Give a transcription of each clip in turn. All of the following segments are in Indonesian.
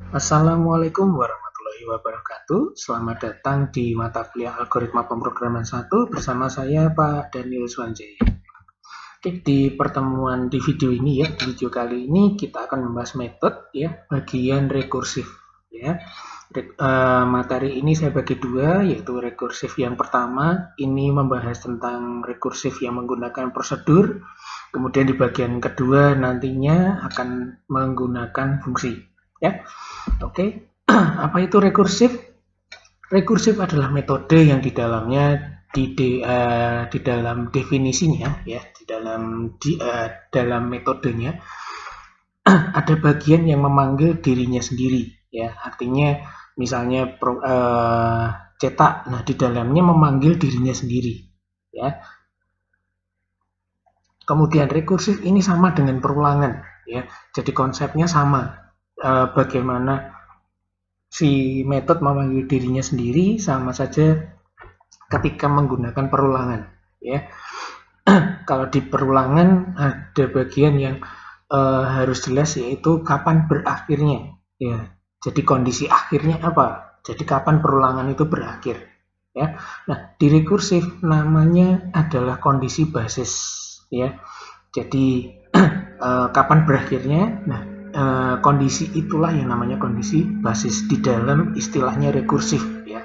Assalamualaikum warahmatullahi wabarakatuh. Selamat datang di mata kuliah Algoritma Pemrograman 1 bersama saya Pak Daniel Swanjaya. Oke, di pertemuan di video ini ya, di video kali ini kita akan membahas metode ya, bagian rekursif ya. Materi ini saya bagi dua, yaitu rekursif yang pertama ini membahas tentang rekursif yang menggunakan prosedur. Kemudian di bagian kedua nantinya akan menggunakan fungsi ya. Oke, apa itu rekursif? Rekursif adalah metode yang di dalamnya di dalam definisinya ya, dalam metodenya ada bagian yang memanggil dirinya sendiri ya. Artinya misalnya cetak, nah di dalamnya memanggil dirinya sendiri ya. Kemudian rekursif ini sama dengan perulangan ya. Jadi konsepnya sama. Bagaimana si metode memanggil dirinya sendiri sama saja ketika menggunakan perulangan ya. Kalau di perulangan ada bagian yang harus jelas, yaitu kapan berakhirnya ya. Jadi kondisi akhirnya apa, jadi kapan perulangan itu berakhir ya. Nah di rekursif namanya adalah kondisi basis ya. Jadi kapan berakhirnya, nah kondisi itulah yang namanya kondisi basis di dalam istilahnya rekursif ya.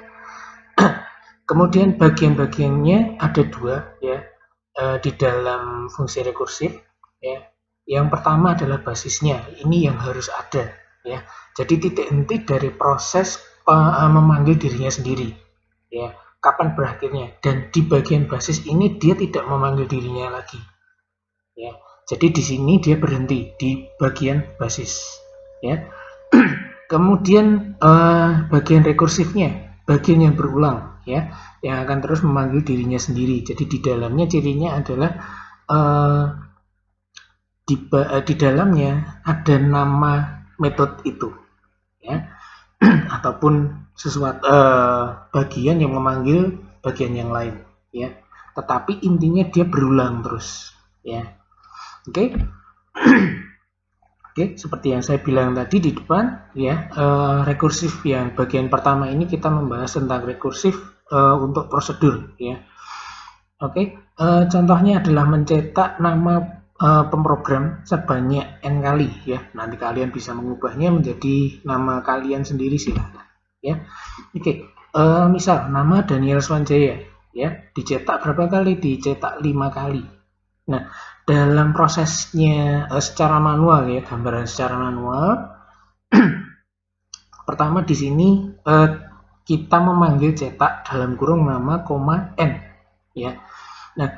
Kemudian bagian-bagiannya ada dua ya di dalam fungsi rekursif ya. Yang pertama adalah basisnya, ini yang harus ada ya. Jadi titik henti dari proses memanggil dirinya sendiri ya. Kapan berakhirnya, dan di bagian basis ini dia tidak memanggil dirinya lagi ya. Jadi di sini dia berhenti di bagian basis ya. Kemudian bagian rekursifnya, bagian yang berulang ya, yang akan terus memanggil dirinya sendiri. Jadi di dalamnya cirinya adalah di dalamnya ada nama metode itu ya, ataupun sesuatu bagian yang memanggil bagian yang lain ya. Tetapi intinya dia berulang terus ya. Oke. Oke, seperti yang saya bilang tadi di depan ya, rekursif yang bagian pertama ini kita membahas tentang rekursif untuk prosedur ya. Oke, contohnya adalah mencetak nama pemrogram sebanyak n kali ya. Nanti kalian bisa mengubahnya menjadi nama kalian sendiri silahkan ya. Oke, misal nama Daniel Swanjaya ya, dicetak berapa kali? Dicetak 5 kali. Nah, dalam prosesnya secara manual ya, gambaran secara manual. Pertama di sini kita memanggil cetak dalam kurung nama, n ya. Nah,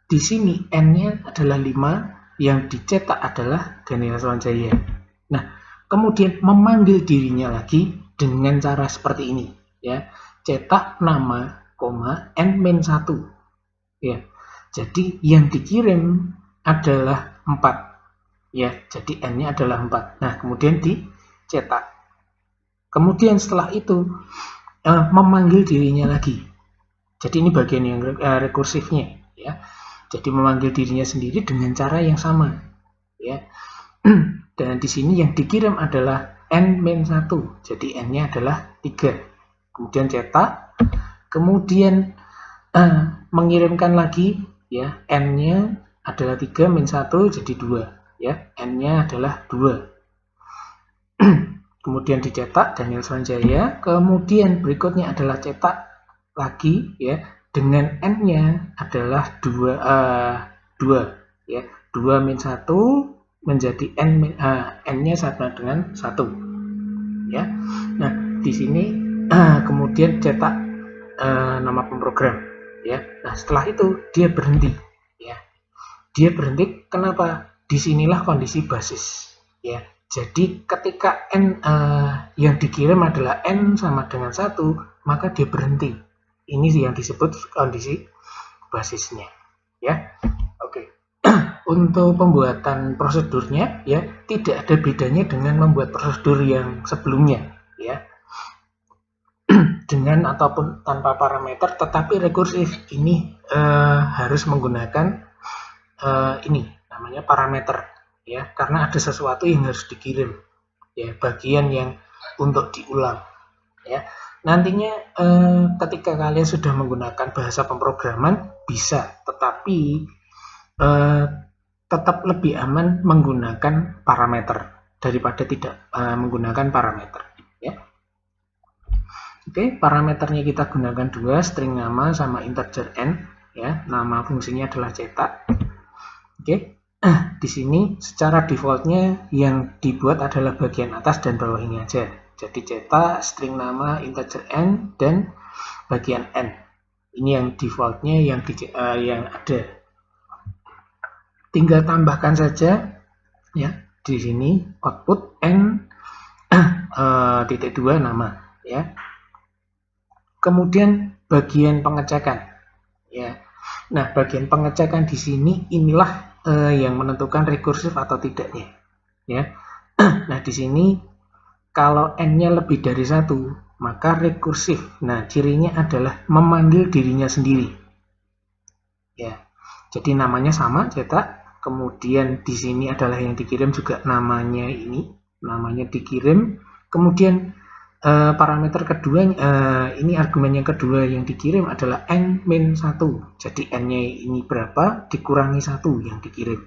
di sini n-nya adalah 5, yang dicetak adalah Daniel Swanjaya. Nah, kemudian memanggil dirinya lagi dengan cara seperti ini ya. Cetak nama, n-1 ya. Jadi yang dikirim adalah 4 ya. Jadi n-nya adalah 4. Nah, kemudian dicetak. Kemudian setelah itu memanggil dirinya lagi. Jadi ini bagian yang rekursifnya ya. Jadi memanggil dirinya sendiri dengan cara yang sama ya. Dan di sini yang dikirim adalah n-1. Jadi n-nya adalah 3. Kemudian cetak. Kemudian mengirimkan lagi ya, n-nya adalah 3 min 1 jadi 2 ya, n-nya adalah 2. Kemudian dicetak Daniel Swanjaya. Kemudian berikutnya adalah cetak lagi ya, dengan n-nya adalah 2 ya, 2 min 1 menjadi n-nya sama dengan 1 ya. Nah, di sini kemudian cetak nama pemrogram ya. Nah, setelah itu dia berhenti ya. Dia berhenti kenapa? Disinilah kondisi basis ya. Jadi ketika n yang dikirim adalah n sama dengan 1, maka dia berhenti. Ini yang disebut kondisi basisnya ya. Oke. Untuk pembuatan prosedurnya ya, tidak ada bedanya dengan membuat prosedur yang sebelumnya ya. Dengan ataupun tanpa parameter, tetapi rekursif ini harus menggunakan ini namanya parameter ya, karena ada sesuatu yang harus dikirim ya, bagian yang untuk diulang ya. Nantinya ketika kalian sudah menggunakan bahasa pemrograman bisa, tetapi tetap lebih aman menggunakan parameter daripada tidak menggunakan parameter ya. Oke, parameternya kita gunakan dua, string nama sama integer n ya. Nama fungsinya adalah cetak. Oke. Di sini secara defaultnya yang dibuat adalah bagian atas dan bawah ini aja. Jadi cetak, string nama, integer n, dan bagian n. Ini yang defaultnya yang ada. Tinggal tambahkan saja ya di sini output n titik 2 nama ya. Kemudian bagian pengecekan ya. Nah, bagian pengecekan di sini inilah yang menentukan rekursif atau tidaknya ya. Nah, di sini kalau n-nya lebih dari 1 maka rekursif. Nah, cirinya adalah memanggil dirinya sendiri ya. Jadi namanya sama cetak, kemudian di sini adalah yang dikirim juga namanya ini, namanya dikirim. Kemudian parameter kedua, ini argumen yang kedua yang dikirim adalah n-1. Jadi n-nya ini berapa dikurangi 1 yang dikirim.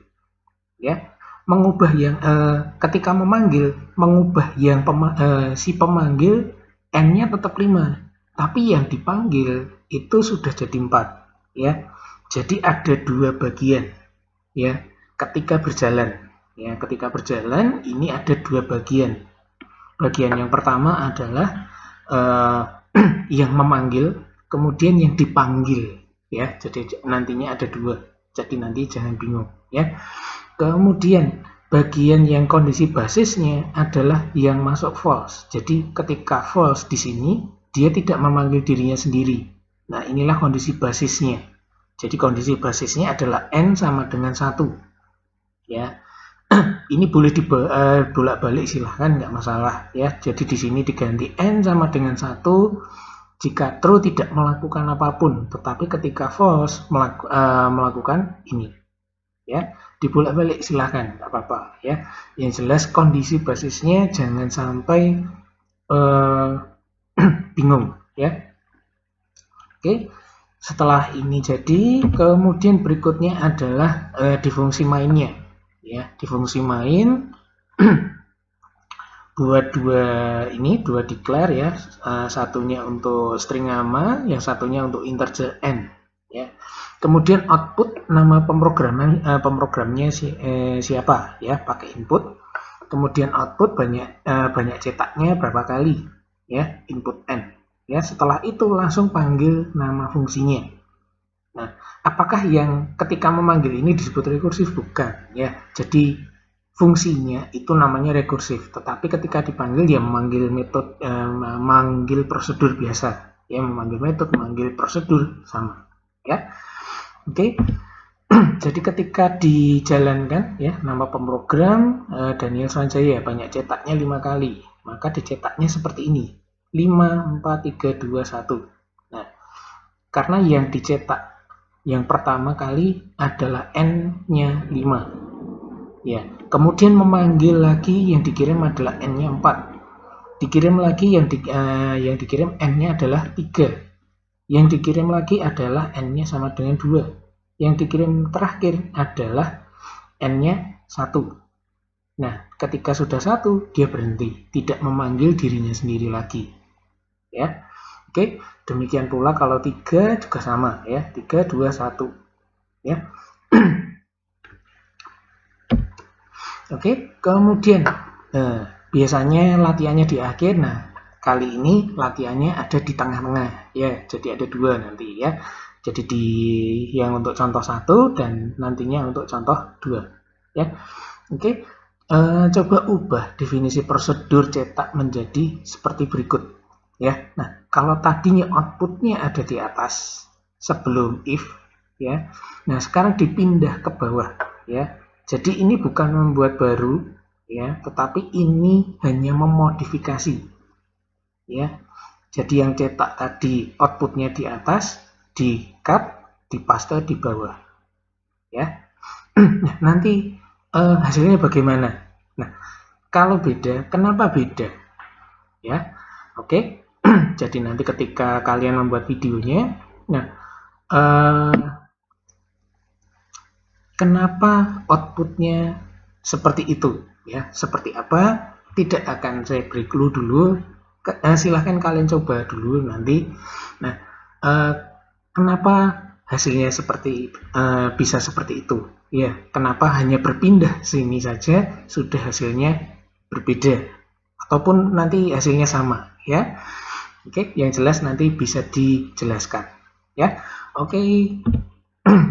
Ya, mengubah yang ketika mengubah yang si pemanggil n-nya tetap 5, tapi yang dipanggil itu sudah jadi 4 ya. Jadi ada dua bagian ya ketika berjalan. Ya, ketika berjalan ini ada dua bagian. Bagian yang pertama adalah yang memanggil, kemudian yang dipanggil ya. Jadi nantinya ada dua. Jadi nanti jangan bingung ya. Kemudian bagian yang kondisi basisnya adalah yang masuk false. Jadi ketika false di sini dia tidak memanggil dirinya sendiri. Nah, inilah kondisi basisnya. Jadi kondisi basisnya adalah n sama dengan 1 ya. Ini boleh bolak-balik silahkan, nggak masalah ya. Jadi di sini diganti n sama dengan 1 jika true tidak melakukan apapun, tetapi ketika false melakukan ini ya. Dibolak-balik silahkan, nggak apa-apa ya. Yang jelas kondisi basisnya jangan sampai bingung ya. Oke, setelah ini jadi, kemudian berikutnya adalah di fungsi mainnya ya. Di fungsi main buat dua declare ya, satunya untuk string nama, yang satunya untuk integer n ya. Kemudian output nama pemrogramnya siapa ya, pakai input. Kemudian output banyak cetaknya berapa kali ya, input n ya. Setelah itu langsung panggil nama fungsinya. Nah, apakah yang ketika memanggil ini disebut rekursif? Bukan ya. Jadi fungsinya itu namanya rekursif, tetapi ketika dipanggil dia memanggil metode, memanggil prosedur biasa ya. Memanggil metode, memanggil prosedur sama ya. Oke. Jadi ketika dijalankan ya, nama pemrogram Daniel Sanjaya banyak cetaknya 5 kali, maka dicetaknya seperti ini, 5, 4, 3, 2, 1. Nah, karena yang dicetak yang pertama kali adalah n-nya 5 ya. Kemudian memanggil lagi yang dikirim adalah n-nya 4. Dikirim lagi yang dikirim n-nya adalah 3. Yang dikirim lagi adalah n-nya sama dengan 2. Yang dikirim terakhir adalah n-nya 1. Nah, ketika sudah 1 dia berhenti, tidak memanggil dirinya sendiri lagi ya. Oke, demikian pula kalau 3 juga sama ya, 3, 2, 1 ya. Oke, kemudian biasanya latihannya di akhir. Nah, kali ini latihannya ada di tengah-tengah ya, jadi ada 2 nanti ya. Jadi di yang untuk contoh 1 dan nantinya untuk contoh 2 ya. Oke, coba ubah definisi prosedur cetak menjadi seperti berikut ya. Nah, kalau tadinya outputnya ada di atas sebelum if ya, nah sekarang dipindah ke bawah ya. Jadi ini bukan membuat baru ya, tetapi ini hanya memodifikasi ya. Jadi yang cetak tadi outputnya di atas, di cut, dipaste di bawah ya. Nah, nanti hasilnya bagaimana? Nah, kalau beda, kenapa beda? ya. Oke. Jadi nanti ketika kalian membuat videonya, nah kenapa outputnya seperti itu, ya? Seperti apa? Tidak akan saya beri clue dulu. Silahkan kalian coba dulu nanti. Nah, kenapa hasilnya bisa seperti itu? Ya, kenapa hanya berpindah sini saja sudah hasilnya berbeda, ataupun nanti hasilnya sama, ya? Oke, yang jelas nanti bisa dijelaskan, ya. Oke,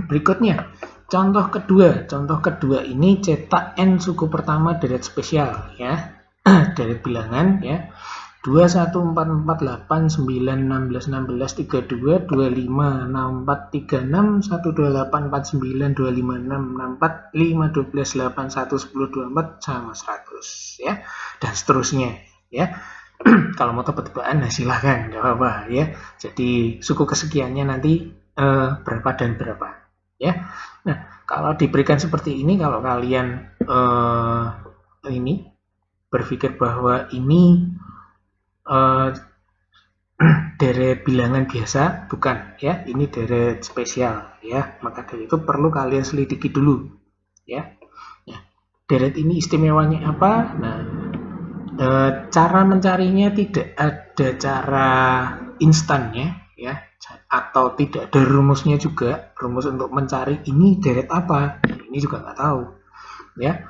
berikutnya contoh kedua ini cetak N suku pertama deret spesial, ya. Deret bilangan, ya. 2, 1, 4, 4, 8, 9, 16, 16, 32, 25, 64, 36, 1, 28, 49, 25, 6, 64, 5, 12, 8, 1, 10, 24 sama 100, ya. Dan seterusnya, ya. Kalau mau tebak-tebakan, nah silahkan, nggak apa-apa, ya. Jadi suku kesekiannya nanti berapa dan berapa, ya. Nah, kalau diberikan seperti ini, kalau kalian ini berpikir bahwa ini deret bilangan biasa, bukan, ya, ini deret spesial, ya. Maka dari itu perlu kalian selidiki dulu, ya. Nah, deret ini istimewanya apa? Nah, cara mencarinya tidak ada cara instannya, ya, atau tidak ada rumusnya juga. Rumus untuk mencari ini deret apa, ini juga nggak tahu, ya.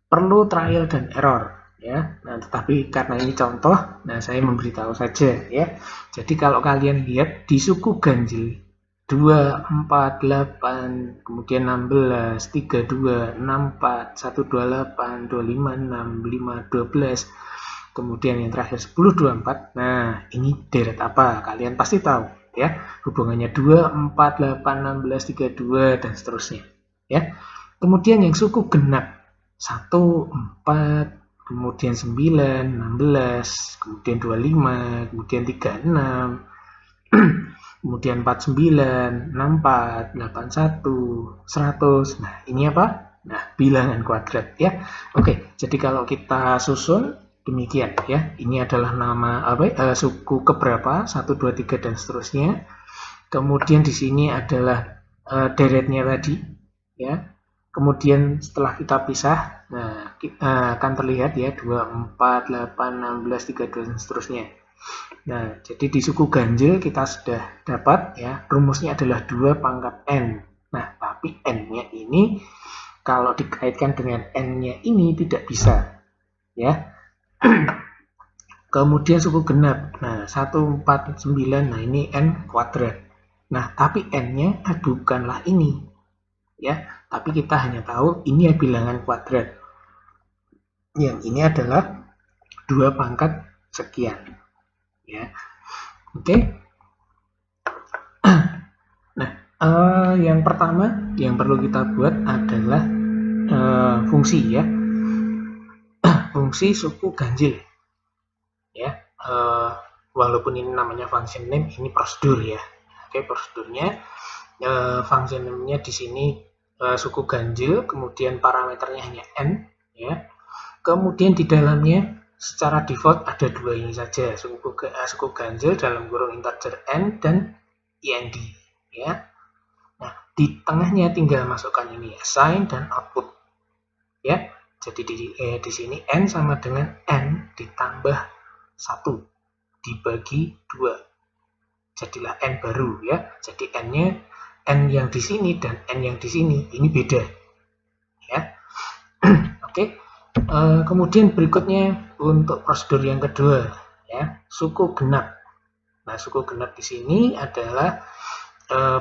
Perlu trial dan error, ya. Nah, tetapi karena ini contoh, nah saya memberitahu saja, ya. Jadi kalau kalian lihat di suku ganjil 2, 4, 8, kemudian 16, 32, 64, 128, 25, 6, 5, 12, kemudian yang terakhir 10, 24. Nah, ini deret apa? Kalian pasti tahu, ya. Hubungannya 2, 4, 8, 16, 32 dan seterusnya, ya. Kemudian yang suku genap 1, 4, kemudian 9, 16, kemudian 25, kemudian 36, kemudian 49, 64, 81, 100. Nah, ini apa? Nah, bilangan kuadrat, ya. Oke, jadi kalau kita susun demikian, ya. Ini adalah nama suku keberapa? 1, 2, 3 dan seterusnya. Kemudian di sini adalah deretnya tadi, ya. Kemudian setelah kita pisah, nah akan terlihat, ya, 2, 4, 8, 16, 32 dan seterusnya. Nah, jadi di suku ganjil kita sudah dapat, ya, rumusnya adalah 2 pangkat N. Nah, tapi N-nya ini kalau dikaitkan dengan N-nya ini tidak bisa, ya. Kemudian suku genap, nah 1, 4, 9, nah ini N kuadrat. Nah, tapi N-nya bukanlah ini, ya, tapi kita hanya tahu ini bilangan kuadrat. Yang ini adalah 2 pangkat sekian, ya. Oke. Nah, yang pertama yang perlu kita buat adalah fungsi, ya. Fungsi suku ganjil, ya. Walaupun ini namanya function name, ini prosedur, ya. Oke, prosedurnya function name-nya di sini suku ganjil, kemudian parameternya hanya N, ya. Kemudian di dalamnya secara default ada 2 ini saja, suku ganjil dalam kurung integer N dan IND, ya. Nah, di tengahnya tinggal masukkan ini assign dan output, ya. Jadi di sini N sama dengan N ditambah 1 dibagi 2. Jadilah N baru, ya. Jadi N-nya N yang di sini dan N yang di sini ini beda, ya. Oke. Kemudian berikutnya untuk prosedur yang kedua, ya, suku genap. Nah, suku genap di sini adalah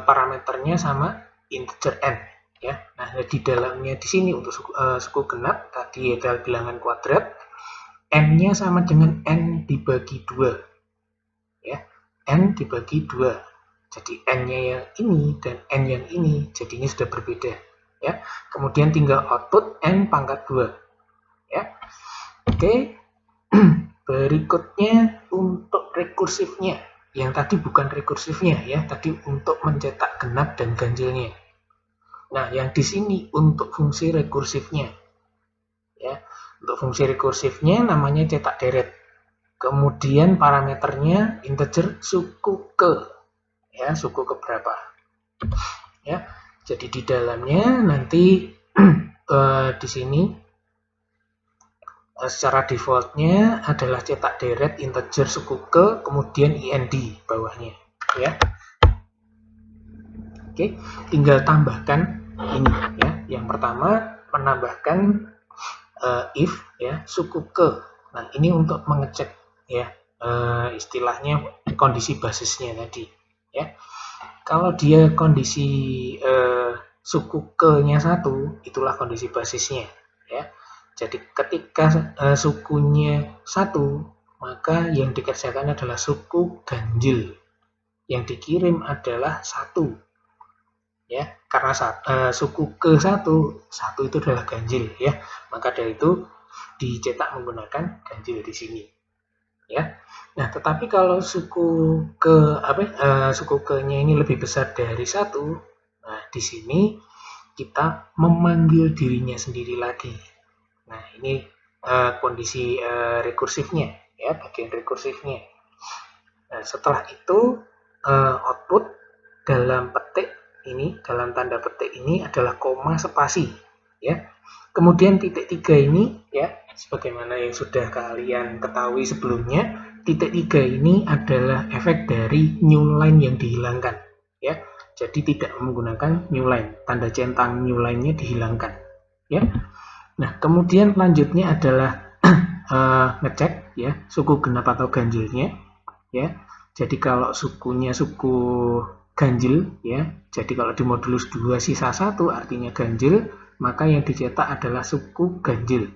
parameternya sama integer N, ya. Nah, di dalamnya di sini untuk suku genap tadi adalah bilangan kuadrat, N-nya sama dengan N dibagi 2, ya. N dibagi 2. Jadi N-nya yang ini dan N yang ini jadinya sudah berbeda, ya. Kemudian tinggal output N pangkat 2, ya. Oke. Berikutnya untuk rekursifnya. Yang tadi bukan rekursifnya, ya. Tadi untuk mencetak genap dan ganjilnya. Nah, yang di sini untuk fungsi rekursifnya, ya. Untuk fungsi rekursifnya namanya cetak deret. Kemudian parameternya integer suku ke, ya, suku ke berapa, ya. Jadi di dalamnya nanti di sini secara defaultnya adalah cetak deret integer suku ke, kemudian IND bawahnya, ya. Oke, tinggal tambahkan ini, ya. Yang pertama menambahkan if, ya, suku ke. Nah, ini untuk mengecek, ya, istilahnya kondisi basisnya tadi, ya. Kalau dia kondisi suku ke-nya 1, itulah kondisi basisnya, ya. Jadi ketika sukunya 1, maka yang dikerjakan adalah suku ganjil. Yang dikirim adalah 1. Ya, karena suku ke-1 itu adalah ganjil, ya. Maka dari itu dicetak menggunakan ganjil di sini. Ya. Nah, tetapi kalau suku ke-nya ini lebih besar dari 1, nah di sini kita memanggil dirinya sendiri lagi. Nah, ini kondisi rekursifnya, ya, bagian rekursifnya. Nah, setelah itu output dalam petik ini, dalam tanda petik ini adalah koma spasi, ya. Kemudian titik 3 ini, ya, sebagaimana yang sudah kalian ketahui sebelumnya, titik 3 ini adalah efek dari new line yang dihilangkan, ya. Jadi tidak menggunakan new line, tanda centang new line-nya dihilangkan, ya. Nah, kemudian lanjutnya adalah ngecek, ya, suku genap atau ganjilnya, ya. Jadi kalau sukunya suku ganjil, ya. Jadi kalau di modulus 2 sisa 1 artinya ganjil, maka yang dicetak adalah suku ganjil.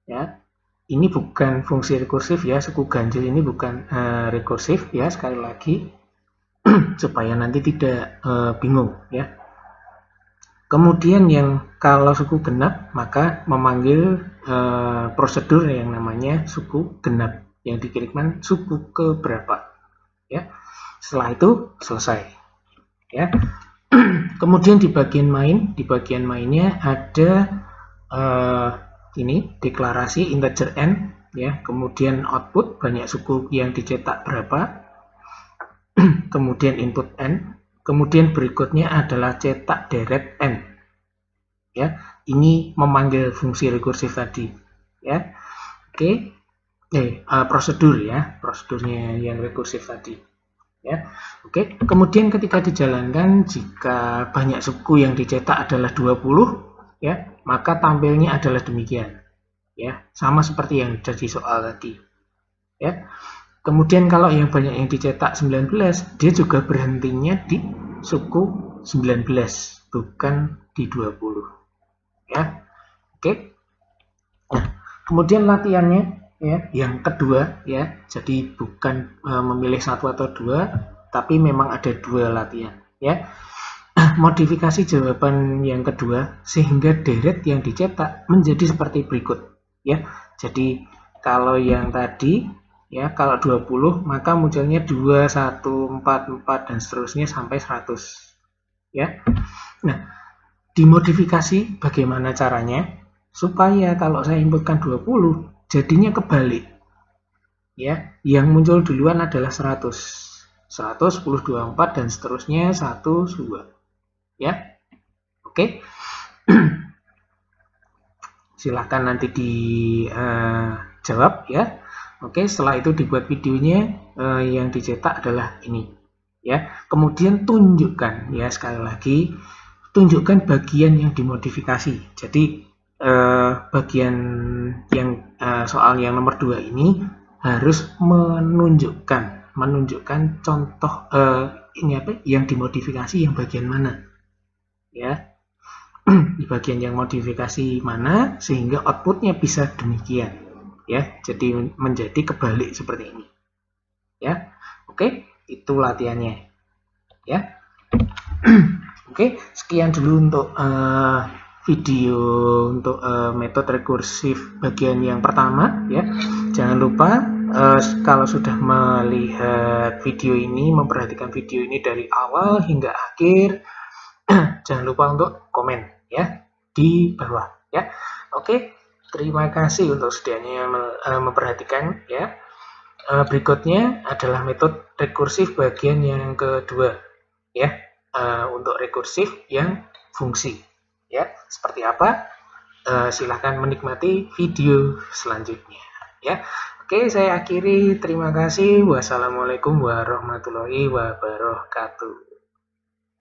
Ya. Ini bukan fungsi rekursif, ya, suku ganjil ini bukan rekursif, ya, sekali lagi supaya nanti tidak bingung, ya. Kemudian yang kalau suku genap, maka memanggil prosedur yang namanya suku genap, yang dikirimkan suku ke berapa, ya. Setelah itu selesai, ya. Kemudian di bagian mainnya ada ini deklarasi integer n, ya. Kemudian output banyak suku yang dicetak berapa, kemudian input n. Kemudian berikutnya adalah cetak deret n, ya. Ini memanggil fungsi rekursif tadi, ya. Oke, prosedur, ya, prosedurnya yang rekursif tadi, ya. Oke, kemudian ketika dijalankan, jika banyak suku yang dicetak adalah 20, ya, maka tampilnya adalah demikian, ya, sama seperti yang jadi soal tadi, ya. Kemudian kalau yang banyak yang dicetak 19, dia juga berhentinya di suku 19, bukan di 20, ya. Oke. Nah, kemudian latihannya, ya, yang kedua, ya. Jadi bukan memilih 1 atau 2, tapi memang ada 2 latihan, ya. Modifikasi jawaban yang kedua sehingga deret yang dicetak menjadi seperti berikut, ya. Jadi kalau yang tadi, ya, kalau 20 maka munculnya 2, 1, 4, 4 dan seterusnya sampai 100, ya. Nah, dimodifikasi bagaimana caranya supaya kalau saya inputkan 20 jadinya kebalik, ya. Yang muncul duluan adalah 100, 10, 24 dan seterusnya 1, 2, ya. Oke. Silahkan nanti dijawab, ya. Oke, setelah itu dibuat videonya, yang dicetak adalah ini, ya. Kemudian tunjukkan, ya, sekali lagi tunjukkan bagian yang dimodifikasi. Jadi bagian yang soal yang nomor 2 ini harus menunjukkan contoh ini apa yang dimodifikasi yang bagian mana, ya. Di bagian yang modifikasi mana sehingga outputnya bisa demikian, ya. Jadi menjadi kebalik seperti ini, ya. Oke, itu latihannya, ya. Oke, sekian dulu untuk video untuk metode rekursif bagian yang pertama, ya. Jangan lupa kalau sudah melihat video ini, memperhatikan video ini dari awal hingga akhir, jangan lupa untuk komen, ya, di bawah, ya. Oke, terima kasih untuk sedianya memperhatikan, ya. Berikutnya adalah metode rekursif bagian yang kedua, ya. Untuk rekursif yang fungsi, ya. Seperti apa? Silahkan menikmati video selanjutnya, ya. Oke, saya akhiri. Terima kasih. Wassalamualaikum warahmatullahi wabarakatuh.